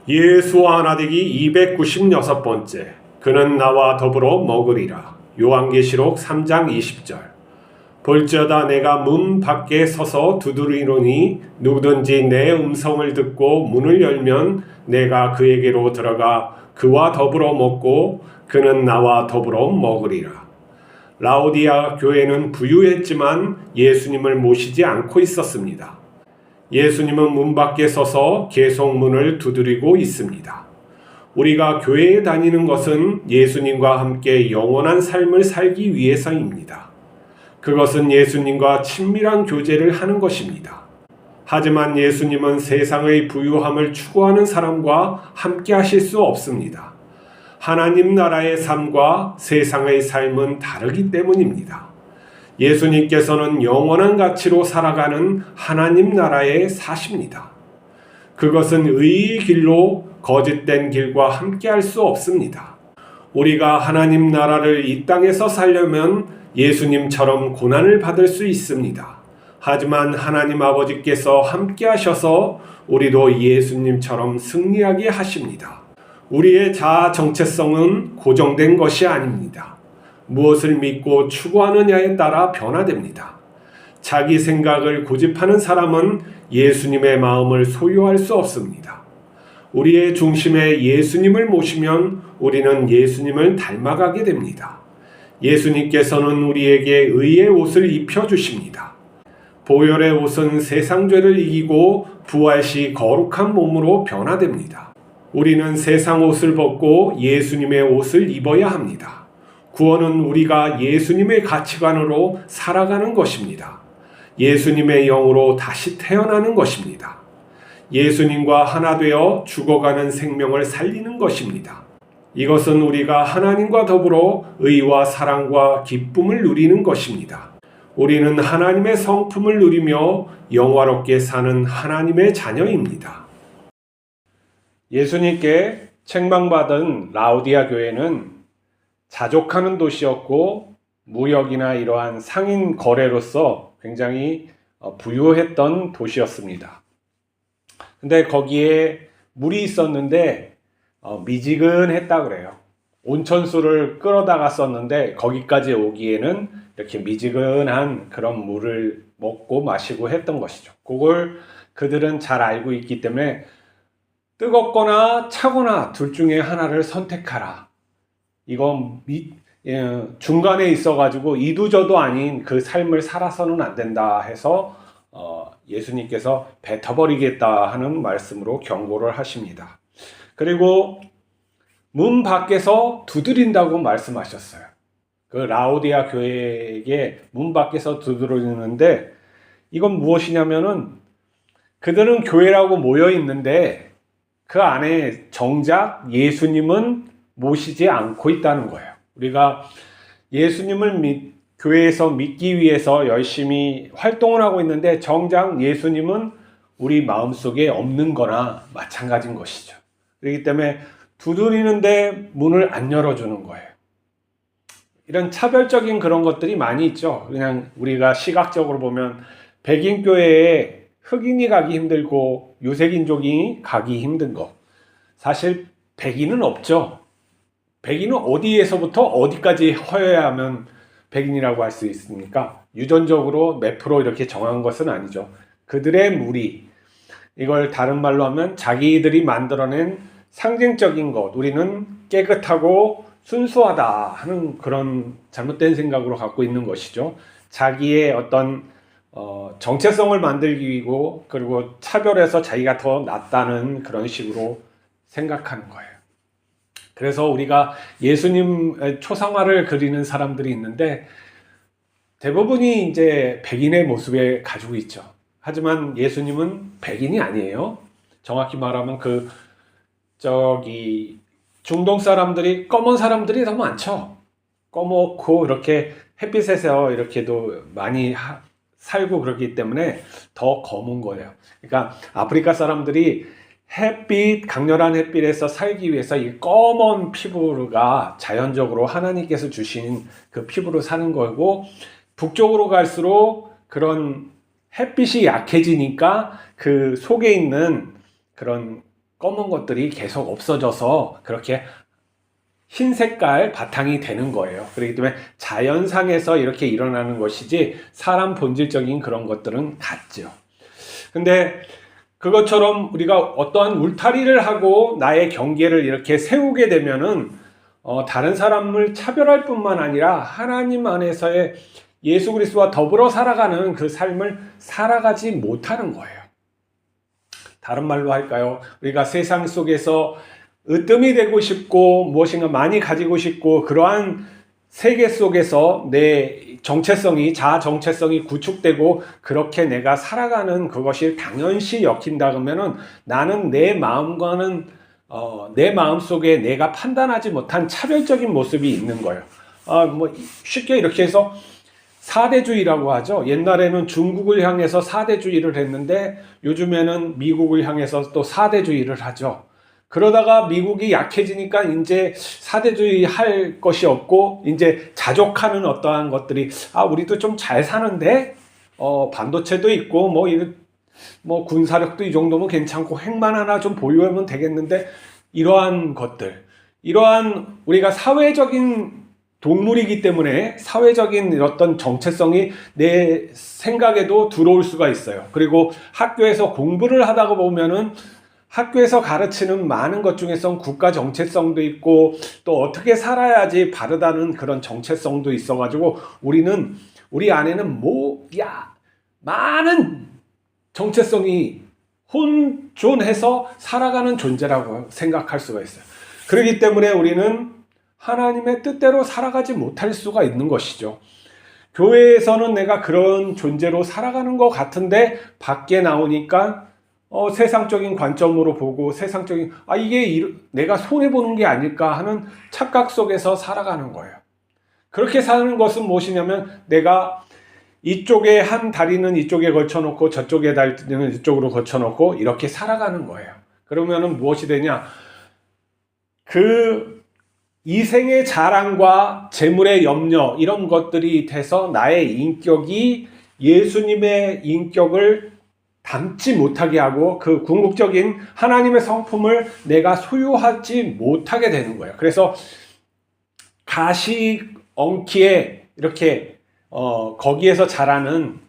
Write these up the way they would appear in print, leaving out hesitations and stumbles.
예수와 하나 되기 296번째. 그는 나와 더불어 먹으리라. 요한계시록 3장 20절. 볼지어다 내가 문 밖에 서서 두드리노니 누구든지 내 음성을 듣고 문을 열면 내가 그에게로 들어가 그와 더불어 먹고 그는 나와 더불어 먹으리라. 라오디아 교회는 부유했지만 예수님을 모시지 않고 있었습니다. 예수님은 문 밖에 서서 계속 문을 두드리고 있습니다. 우리가 교회에 다니는 것은 예수님과 함께 영원한 삶을 살기 위해서입니다. 그것은 예수님과 친밀한 교제를 하는 것입니다. 하지만 예수님은 세상의 부유함을 추구하는 사람과 함께 하실 수 없습니다. 하나님 나라의 삶과 세상의 삶은 다르기 때문입니다. 예수님께서는 영원한 가치로 살아가는 하나님 나라에 사십니다. 그것은 의의 길로 거짓된 길과 함께할 수 없습니다. 우리가 하나님 나라를 이 땅에서 살려면 예수님처럼 고난을 받을 수 있습니다. 하지만 하나님 아버지께서 함께 하셔서 우리도 예수님처럼 승리하게 하십니다. 우리의 자아 정체성은 고정된 것이 아닙니다. 무엇을 믿고 추구하느냐에 따라 변화됩니다. 자기 생각을 고집하는 사람은 예수님의 마음을 소유할 수 없습니다. 우리의 중심에 예수님을 모시면 우리는 예수님을 닮아가게 됩니다. 예수님께서는 우리에게 의의 옷을 입혀주십니다. 보혈의 옷은 세상 죄를 이기고 부활 시 거룩한 몸으로 변화됩니다. 우리는 세상 옷을 벗고 예수님의 옷을 입어야 합니다. 구원은 우리가 예수님의 가치관으로 살아가는 것입니다. 예수님의 영으로 다시 태어나는 것입니다. 예수님과 하나 되어 죽어가는 생명을 살리는 것입니다. 이것은 우리가 하나님과 더불어 의와 사랑과 기쁨을 누리는 것입니다. 우리는 하나님의 성품을 누리며 영화롭게 사는 하나님의 자녀입니다. 예수님께 책망받은 라오디아 교회는 자족하는 도시였고 무역이나 이러한 상인 거래로서 굉장히 부유했던 도시였습니다. 근데 거기에 물이 있었는데 미지근했다 그래요. 온천수를 끌어다가 썼는데 거기까지 오기에는 이렇게 미지근한 그런 물을 먹고 마시고 했던 것이죠. 그걸 그들은 잘 알고 있기 때문에 뜨겁거나 차거나 둘 중에 하나를 선택하라. 이건 중간에 있어가지고 이두저도 아닌 그 삶을 살아서는 안 된다 해서 예수님께서 뱉어버리겠다 하는 말씀으로 경고를 하십니다. 그리고 문 밖에서 두드린다고 말씀하셨어요. 그 라오디아 교회에게 문 밖에서 두드리는데 이건 무엇이냐면은 그들은 교회라고 모여 있는데 그 안에 정작 예수님은 모시지 않고 있다는 거예요. 우리가 예수님을 교회에서 믿기 위해서 열심히 활동을 하고 있는데 정작 예수님은 우리 마음속에 없는 거나 마찬가지인 것이죠. 그렇기 때문에 두드리는데 문을 안 열어주는 거예요. 이런 차별적인 그런 것들이 많이 있죠. 그냥 우리가 시각적으로 보면 백인교회에 흑인이 가기 힘들고 유색인종이 가기 힘든 거. 사실 백인은 없죠. 백인은 어디에서부터 어디까지 허여야 하면 백인이라고 할 수 있습니까? 유전적으로 몇 프로 이렇게 정한 것은 아니죠. 그들의 무리, 이걸 다른 말로 하면 자기들이 만들어낸 상징적인 것, 우리는 깨끗하고 순수하다 하는 그런 잘못된 생각으로 갖고 있는 것이죠. 자기의 어떤 정체성을 만들기 위고 그리고 차별해서 자기가 더 낫다는 그런 식으로 생각하는 거예요. 그래서 우리가 예수님 초상화를 그리는 사람들이 있는데 대부분이 이제 백인의 모습에 가지고 있죠. 하지만 예수님은 백인이 아니에요. 정확히 말하면 중동 사람들이 검은 사람들이 더 많죠. 검고 이렇게 햇빛에서 이렇게도 많이 살고 그렇기 때문에 더 검은 거예요. 그러니까 아프리카 사람들이 강렬한 햇빛에서 살기 위해서 이 검은 피부가 자연적으로 하나님께서 주신 그 피부로 사는 거고, 북쪽으로 갈수록 그런 햇빛이 약해지니까 그 속에 있는 그런 검은 것들이 계속 없어져서 그렇게 흰 색깔 바탕이 되는 거예요. 그렇기 때문에 자연상에서 이렇게 일어나는 것이지 사람 본질적인 그런 것들은 같죠. 근데 그것처럼 우리가 어떠한 울타리를 하고 나의 경계를 이렇게 세우게 되면은 다른 사람을 차별할 뿐만 아니라 하나님 안에서의 예수 그리스도와 더불어 살아가는 그 삶을 살아가지 못하는 거예요. 다른 말로 할까요? 우리가 세상 속에서 으뜸이 되고 싶고 무엇인가 많이 가지고 싶고 그러한 세계 속에서 내 정체성이, 자아 정체성이 구축되고 그렇게 내가 살아가는 그것이 당연시 여긴다 그러면은 나는 내 마음과는 내 마음 속에 내가 판단하지 못한 차별적인 모습이 있는 거예요. 쉽게 이렇게 해서 사대주의라고 하죠. 옛날에는 중국을 향해서 사대주의를 했는데 요즘에는 미국을 향해서 또 사대주의를 하죠. 그러다가 미국이 약해지니까 이제 사대주의 할 것이 없고 이제 자족하는 어떠한 것들이 우리도 좀 잘 사는데 반도체도 있고 뭐 군사력도 이 정도면 괜찮고 핵만 하나 좀 보유하면 되겠는데 이러한 것들, 이러한 우리가 사회적인 동물이기 때문에 사회적인 어떤 정체성이 내 생각에도 들어올 수가 있어요. 그리고 학교에서 공부를 하다가 보면은 학교에서 가르치는 많은 것 중에서 국가 정체성도 있고 또 어떻게 살아야지 바르다는 그런 정체성도 있어가지고 우리 안에는 많은 정체성이 혼존해서 살아가는 존재라고 생각할 수가 있어요. 그렇기 때문에 우리는 하나님의 뜻대로 살아가지 못할 수가 있는 것이죠. 교회에서는 내가 그런 존재로 살아가는 것 같은데 밖에 나오니까 세상적인 관점으로 보고 세상적인 이게 내가 손해보는 게 아닐까 하는 착각 속에서 살아가는 거예요. 그렇게 사는 것은 무엇이냐면 내가 이쪽에 한 다리는 이쪽에 걸쳐놓고 저쪽에 다리는 이쪽으로 걸쳐놓고 이렇게 살아가는 거예요. 그러면은 무엇이 되냐? 그 이생의 자랑과 재물의 염려 이런 것들이 돼서 나의 인격이 예수님의 인격을 담지 못하게 하고 그 궁극적인 하나님의 성품을 내가 소유하지 못하게 되는 거예요. 그래서 가시 엉키에 이렇게 거기에서 자라는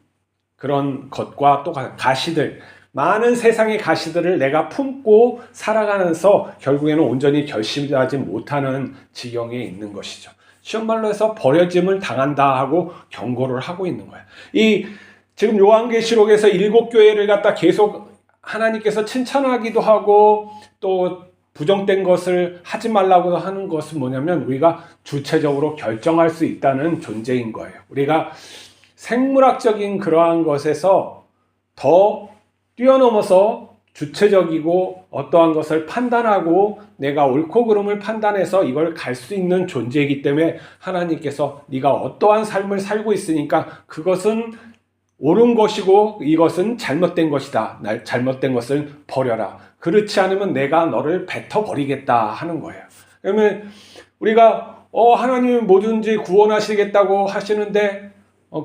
그런 것과 또 가시들, 많은 세상의 가시들을 내가 품고 살아가면서 결국에는 온전히 결실하지 못하는 지경에 있는 것이죠. 쉬운 말로 해서 버려짐을 당한다 하고 경고를 하고 있는 거예요. 지금 요한계시록에서 7교회를 갖다 계속 하나님께서 칭찬하기도 하고 또 부정된 것을 하지 말라고 하는 것은 뭐냐면 우리가 주체적으로 결정할 수 있다는 존재인 거예요. 우리가 생물학적인 그러한 것에서 더 뛰어넘어서 주체적이고 어떠한 것을 판단하고 내가 옳고 그름을 판단해서 이걸 갈 수 있는 존재이기 때문에 하나님께서 네가 어떠한 삶을 살고 있으니까 그것은 옳은 것이고 이것은 잘못된 것이다. 잘못된 것을 버려라. 그렇지 않으면 내가 너를 뱉어버리겠다 하는 거예요. 그러면 우리가 하나님이 뭐든지 구원하시겠다고 하시는데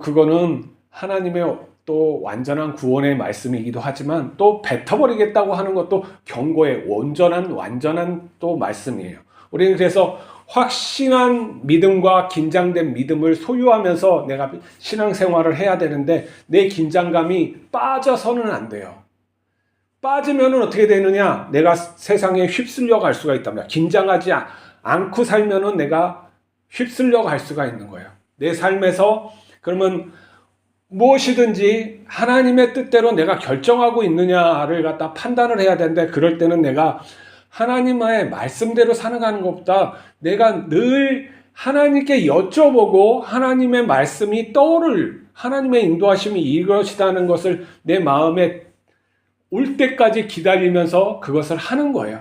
그거는 하나님의 또 완전한 구원의 말씀이기도 하지만 또 뱉어버리겠다고 하는 것도 경고의 완전한 또 말씀이에요. 우리는 그래서 확신한 믿음과 긴장된 믿음을 소유하면서 내가 신앙생활을 해야 되는데 내 긴장감이 빠져서는 안 돼요. 빠지면은 어떻게 되느냐? 내가 세상에 휩쓸려 갈 수가 있단 말이야. 긴장하지 않고 살면은 내가 휩쓸려 갈 수가 있는 거예요. 내 삶에서 그러면 무엇이든지 하나님의 뜻대로 내가 결정하고 있느냐를 갖다 판단을 해야 되는데 그럴 때는 내가 하나님의 말씀대로 살아가는 것보다 내가 늘 하나님께 여쭤보고 하나님의 말씀이 하나님의 인도하심이 이것이라는 것을 내 마음에 올 때까지 기다리면서 그것을 하는 거예요.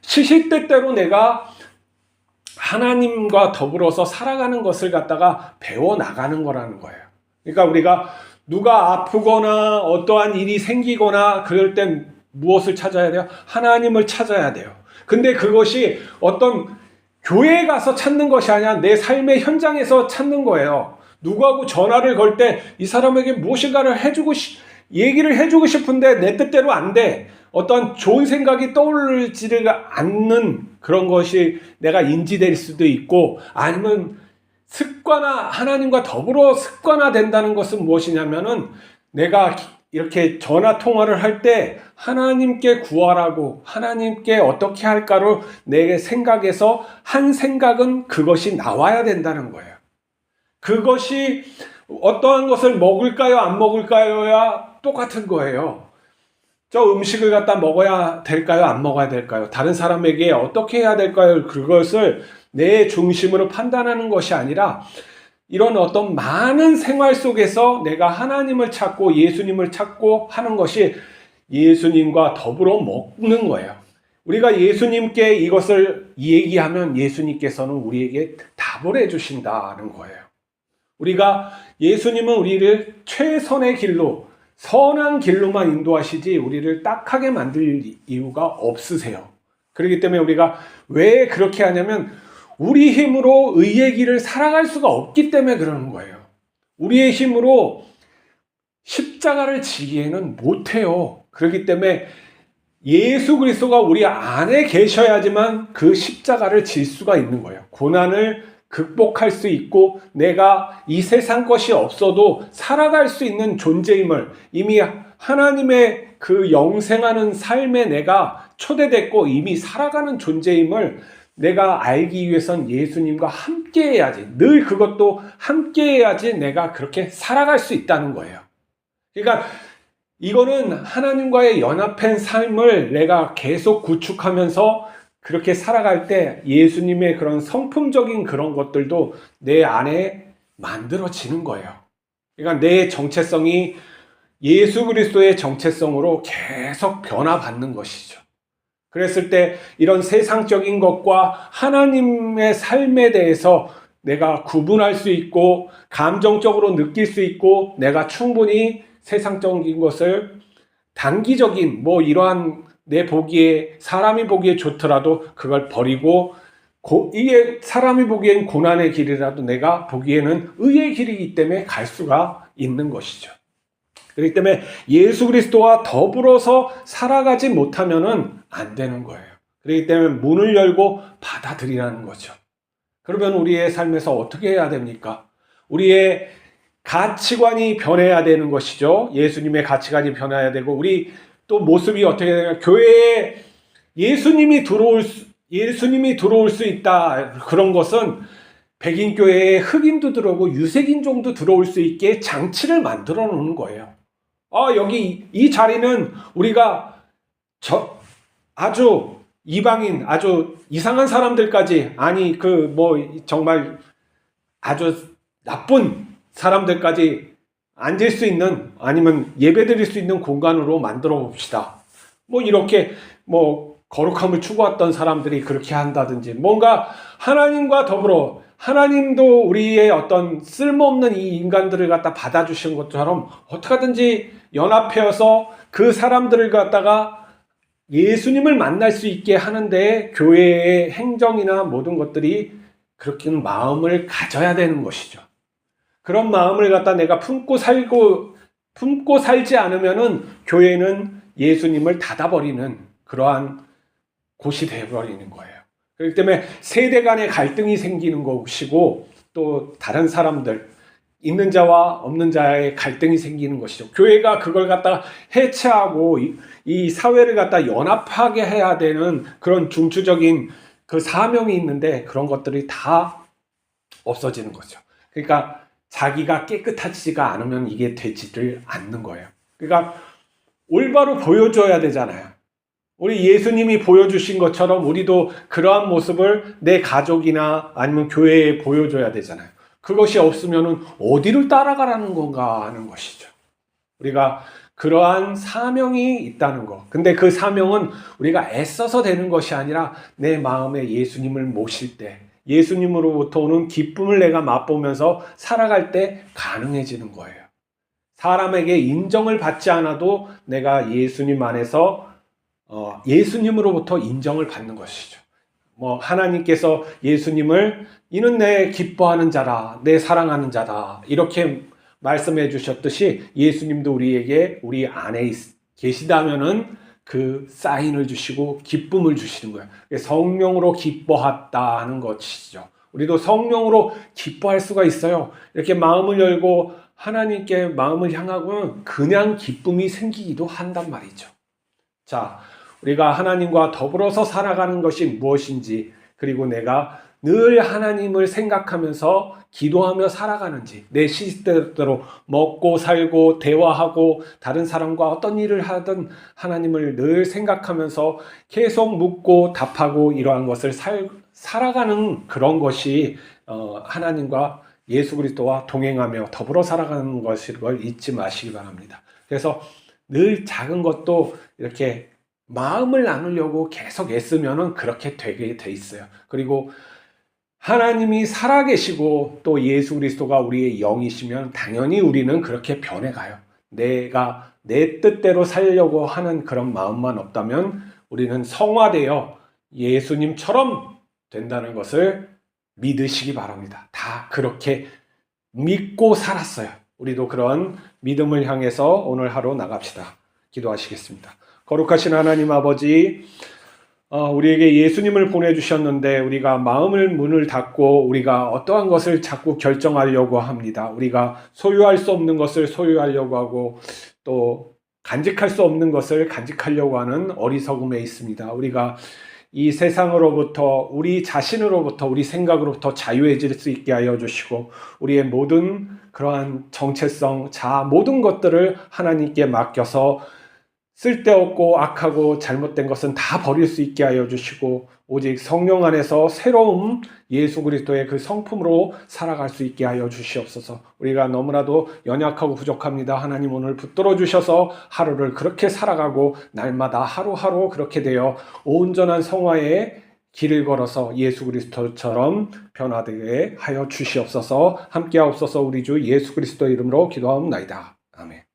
시시때때로 내가 하나님과 더불어서 살아가는 것을 갖다가 배워나가는 거라는 거예요. 그러니까 우리가 누가 아프거나 어떠한 일이 생기거나 그럴 땐 무엇을 찾아야 돼요? 하나님을 찾아야 돼요. 근데 그것이 어떤 교회에 가서 찾는 것이 아니라 내 삶의 현장에서 찾는 거예요. 누구하고 전화를 걸 때 이 사람에게 무엇인가를 얘기를 해주고 싶은데 내 뜻대로 안 돼. 어떤 좋은 생각이 떠오르지를 않는 그런 것이 내가 인지될 수도 있고, 아니면 하나님과 더불어 습관화된다는 것은 무엇이냐면은 내가 이렇게 전화 통화를 할 때 하나님께 구하라고, 하나님께 어떻게 할까로 내 생각에서 한 생각은 그것이 나와야 된다는 거예요. 그것이 어떠한 것을 먹을까요, 안 먹을까요야 똑같은 거예요. 저 음식을 갖다 먹어야 될까요, 안 먹어야 될까요? 다른 사람에게 어떻게 해야 될까요? 그것을 내 중심으로 판단하는 것이 아니라 이런 어떤 많은 생활 속에서 내가 하나님을 찾고 예수님을 찾고 하는 것이 예수님과 더불어 먹는 거예요. 우리가 예수님께 이것을 얘기하면 예수님께서는 우리에게 답을 해주신다는 거예요. 예수님은 우리를 최선의 길로, 선한 길로만 인도하시지 우리를 딱하게 만들 이유가 없으세요. 그렇기 때문에 우리가 왜 그렇게 하냐면 우리 힘으로 의의 길을 살아갈 수가 없기 때문에 그러는 거예요. 우리의 힘으로 십자가를 지기에는 못해요. 그렇기 때문에 예수 그리스도가 우리 안에 계셔야지만 그 십자가를 질 수가 있는 거예요. 고난을 극복할 수 있고 내가 이 세상 것이 없어도 살아갈 수 있는 존재임을, 이미 하나님의 그 영생하는 삶에 내가 초대됐고 이미 살아가는 존재임을 내가 알기 위해선 예수님과 함께 해야지, 늘 그것도 함께 해야지 내가 그렇게 살아갈 수 있다는 거예요. 그러니까 이거는 하나님과의 연합한 삶을 내가 계속 구축하면서 그렇게 살아갈 때 예수님의 그런 성품적인 그런 것들도 내 안에 만들어지는 거예요. 그러니까 내 정체성이 예수 그리스도의 정체성으로 계속 변화받는 것이죠. 그랬을 때 이런 세상적인 것과 하나님의 삶에 대해서 내가 구분할 수 있고 감정적으로 느낄 수 있고, 내가 충분히 세상적인 것을 단기적인 이러한 내 보기에, 사람이 보기에 좋더라도 그걸 버리고, 이게 사람이 보기엔 고난의 길이라도 내가 보기에는 의의 길이기 때문에 갈 수가 있는 것이죠. 그렇기 때문에 예수 그리스도와 더불어서 살아가지 못하면은 안 되는 거예요. 그렇기 때문에 문을 열고 받아들이라는 거죠. 그러면 우리의 삶에서 어떻게 해야 됩니까? 우리의 가치관이 변해야 되는 것이죠. 예수님의 가치관이 변해야 되고, 우리 또 모습이 어떻게 되냐, 교회에 예수님이 들어올 수 있다. 그런 것은 백인교회에 흑인도 들어오고 유색인종도 들어올 수 있게 장치를 만들어 놓는 거예요. 여기 이 자리는 우리가 아주 이방인, 아주 이상한 사람들까지, 아니 정말 아주 나쁜 사람들까지 앉을 수 있는, 아니면 예배드릴 수 있는 공간으로 만들어 봅시다. 이렇게 거룩함을 추구했던 사람들이 그렇게 한다든지, 뭔가 하나님과 더불어, 하나님도 우리의 어떤 쓸모없는 이 인간들을 갖다 받아주신 것처럼 어떻게 하든지 연합해서 그 사람들을 갖다가 예수님을 만날 수 있게 하는데 교회의 행정이나 모든 것들이 그렇게 마음을 가져야 되는 것이죠. 그런 마음을 갖다 내가 품고 살지 않으면은 교회는 예수님을 닫아버리는 그러한 곳이 되어버리는 거예요. 그렇기 때문에 세대 간의 갈등이 생기는 것이고, 또 다른 사람들, 있는 자와 없는 자의 갈등이 생기는 것이죠. 교회가 그걸 갖다 해체하고 이 사회를 갖다 연합하게 해야 되는 그런 중추적인 그 사명이 있는데, 그런 것들이 다 없어지는 거죠. 그러니까 자기가 깨끗하지가 않으면 이게 되지를 않는 거예요. 그러니까 올바로 보여줘야 되잖아요. 우리 예수님이 보여주신 것처럼 우리도 그러한 모습을 내 가족이나 아니면 교회에 보여줘야 되잖아요. 그것이 없으면 어디를 따라가라는 건가 하는 것이죠. 우리가 그러한 사명이 있다는 것. 근데 그 사명은 우리가 애써서 되는 것이 아니라 내 마음에 예수님을 모실 때, 예수님으로부터 오는 기쁨을 내가 맛보면서 살아갈 때 가능해지는 거예요. 사람에게 인정을 받지 않아도 내가 예수님 안에서 예수님으로부터 인정을 받는 것이죠. 하나님께서 예수님을 이는 내 기뻐하는 자라, 내 사랑하는 자다, 이렇게 말씀해 주셨듯이 예수님도 우리에게 우리 안에 계시다면은 그 사인을 주시고 기쁨을 주시는 거예요. 성령으로 기뻐했다 하는 것이죠. 우리도 성령으로 기뻐할 수가 있어요. 이렇게 마음을 열고 하나님께 마음을 향하고는 그냥 기쁨이 생기기도 한단 말이죠. 자, 우리가 하나님과 더불어서 살아가는 것이 무엇인지, 그리고 내가 늘 하나님을 생각하면서 기도하며 살아가는지, 내 시스템대로 먹고 살고 대화하고 다른 사람과 어떤 일을 하든 하나님을 늘 생각하면서 계속 묻고 답하고 이러한 것을 살아가는 그런 것이 하나님과 예수 그리스도와 동행하며 더불어 살아가는 것인 걸 잊지 마시기 바랍니다. 그래서 늘 작은 것도 이렇게 마음을 나누려고 계속 애쓰면은 그렇게 되게 돼 있어요. 그리고 하나님이 살아계시고 또 예수 그리스도가 우리의 영이시면 당연히 우리는 그렇게 변해가요. 내가 내 뜻대로 살려고 하는 그런 마음만 없다면 우리는 성화되어 예수님처럼 된다는 것을 믿으시기 바랍니다. 다 그렇게 믿고 살았어요. 우리도 그런 믿음을 향해서 오늘 하루 나갑시다. 기도하시겠습니다. 거룩하신 하나님 아버지, 우리에게 예수님을 보내주셨는데 우리가 마음을 문을 닫고 우리가 어떠한 것을 자꾸 결정하려고 합니다. 우리가 소유할 수 없는 것을 소유하려고 하고 또 간직할 수 없는 것을 간직하려고 하는 어리석음에 있습니다. 우리가 이 세상으로부터, 우리 자신으로부터, 우리 생각으로부터 자유해질 수 있게 하여 주시고 우리의 모든 그러한 정체성, 자아, 모든 것들을 하나님께 맡겨서 쓸데없고 악하고 잘못된 것은 다 버릴 수 있게 하여 주시고 오직 성령 안에서 새로운 예수 그리스도의 그 성품으로 살아갈 수 있게 하여 주시옵소서. 우리가 너무나도 연약하고 부족합니다. 하나님 오늘 붙들어 주셔서 하루를 그렇게 살아가고 날마다 하루하루 그렇게 되어 온전한 성화의 길을 걸어서 예수 그리스도처럼 변화되게 하여 주시옵소서. 함께하옵소서. 우리 주 예수 그리스도 이름으로 기도하옵나이다. 아멘.